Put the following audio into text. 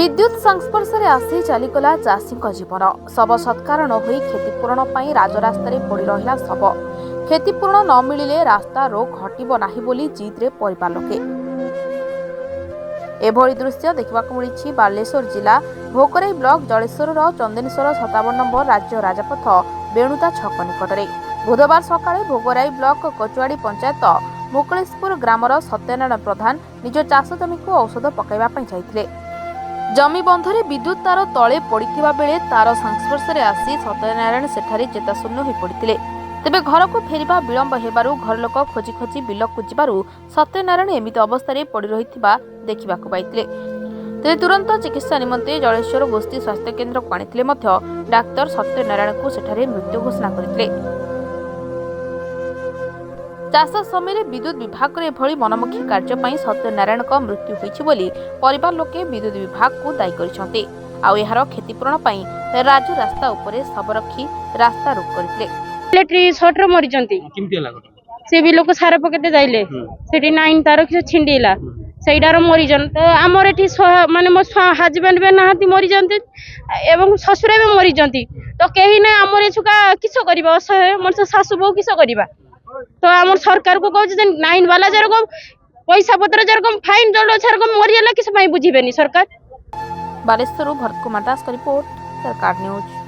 विद्युत संस्पर्श में आसी चलीगला चाषी जीवन शव सत्कार न होई क्षतिपूरण पर राजरास्तार पड़ रहा शव क्षतिपूरण न मिलिले रास्ता रोक हटिब नाही बोली जिद्रे परिवार लोके एभली दृश्य देखा मिली बालेश्वर जिला भोकराई ब्लॉक जलेश्वर चंदनेश्वर 57 नंबर राज्य राजपथ बेणुता छक निकटरे बुधवार सकाळे भोगराई ब्लॉक कोचुआड़ी पंचायत मुकलेशपुर ग्रामर सत्यनारायण प्रधान निज चाष जमी को औषध पकाइबा पई जाइथिले। जमी बंधरे विद्युत तार तले पड़िथिबा बेले तार संस्पर्श में आसी सत्यनारायण सेठारे चेताशून्य हो पड़ते तेबे घर को फेरिबा विलंब हेबारु घर लोक खोजी खोजी बिलक जिबारु सत्यनारायण एमिति अवस्था पड़ रही देखा पाइथिले। तेबे तुरंत चिकित्सा निमंते जलेश्वर गोष्ठी स्वास्थ्य केन्द्र को आनिथिले मध्य डाक्तर सत्यनारायण को सेठारे मृत्यु घोषणा करथिले। चाष समय विद्युत विभाग एभली मनमुखी कार्य सत्यनारायण मृत्यु होईछि बोली परिवार लोके विद्युत विभाग को दायी करिसेंते। आउ एहार क्षतिपूरण पई राजू रास्ता उपरे शव रखी रास्ता रोक करथिले। इलेक्ट्रिक शॉर्ट रे मरिजंती किमती लागो से भी लोक सारा पकेते जाइले सेठी नाइन तार कि छिंडीला सेइडार मरिजन तो हमर एठी माने मो हस्बैंड बे नाहती मरिजंती एवं ससुर भी मरिजंती तो केही नै हमर एछुका किछो करबा असहाय मन सासु बहु किछो करबा तो आम सरकार को कहूँ नाइन वाला जरकम पैसा पत्र जरकम फाइन जल जरकम मरीगला किस बुझे सरकार। बालेश्वर भरत कुमार दास का रिपोर्ट सरकार न्यूज।